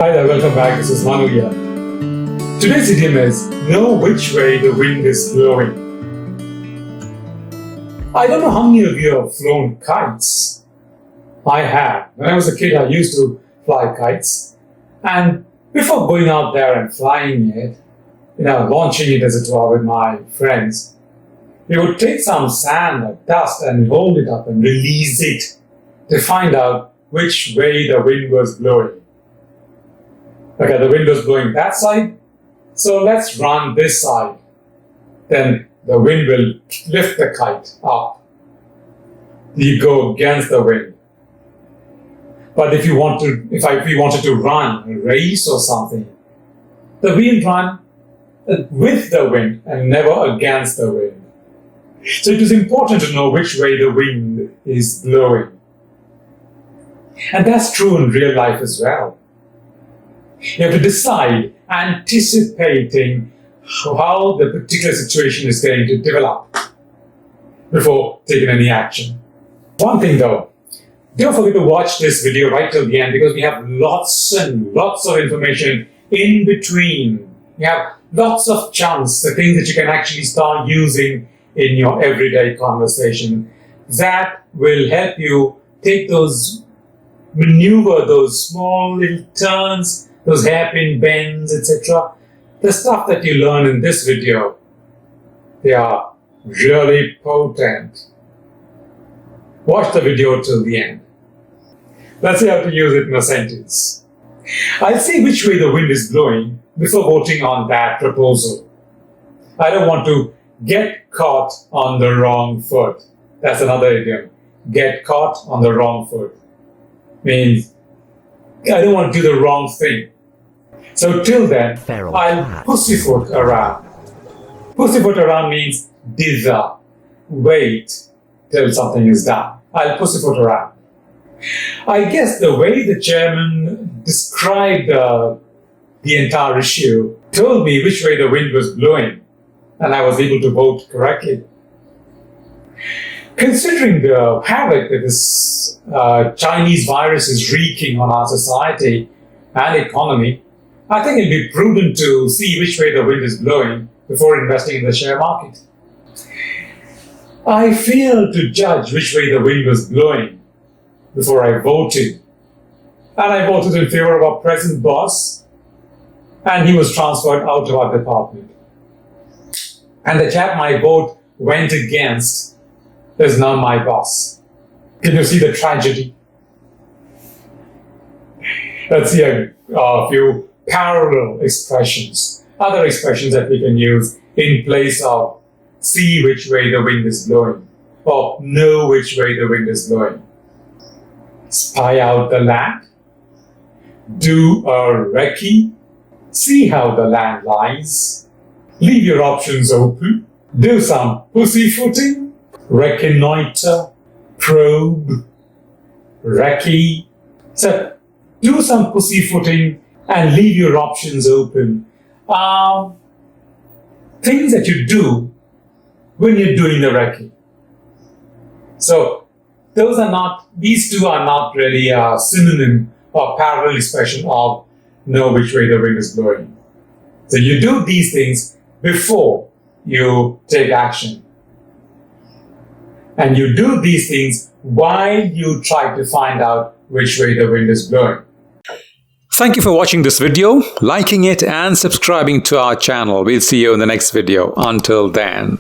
Hi there, welcome back. This is Manu here. Today's idiom is know which way the wind is blowing. I don't know how many of you have flown kites. I have. When I was a kid, I used to fly kites. And before going out there and flying it, launching it as it were with my friends, we would take some sand or dust and hold it up and release it to find out which way the wind was blowing. Okay, the wind was blowing that side, so let's run this side. Then the wind will lift the kite up. You go against the wind. But if we wanted to run a race or something, the wind run with the wind and never against the wind. So it is important to know which way the wind is blowing. And that's true in real life as well. You have to decide, anticipating how the particular situation is going to develop before taking any action. One thing though, don't forget to watch this video right till the end because we have lots and lots of information in between. You have lots of chunks, the things that you can actually start using in your everyday conversation that will help you maneuver those small little turns, those hairpin bends, etc. The stuff that you learn in this video, they are really potent. Watch the video till the end. Let's see how to use it in a sentence. I'll see which way the wind is blowing before voting on that proposal. I don't want to get caught on the wrong foot. That's another idiom. Get caught on the wrong foot. Means I don't want to do the wrong thing. So till then, I'll pussyfoot around. Pussyfoot around means dither. Wait till something is done. I'll pussyfoot around. I guess the way the chairman described the entire issue told me which way the wind was blowing, and I was able to vote correctly. Considering the havoc that this Chinese virus is wreaking on our society and economy, I think it'll be prudent to see which way the wind is blowing before investing in the share market. I failed to judge which way the wind was blowing before I voted. And I voted in favor of our present boss, and he was transferred out of our department. And the chap my vote went against is now my boss. Can you see the tragedy? Let's see a few parallel expressions, other expressions that we can use in place of see which way the wind is blowing or know which way the wind is blowing. Spy out the land, do a recce, see how the land lies, leave your options open, do some pussyfooting, reconnoitre, probe, recce. So do some pussyfooting and leave your options open. Things that you do when you're doing the recce. So these two are not really a synonym or parallel expression of know which way the wind is blowing. So you do these things before you take action. And you do these things while you try to find out which way the wind is blowing. Thank you for watching this video, liking it and subscribing to our channel. We'll see you in the next video. Until then.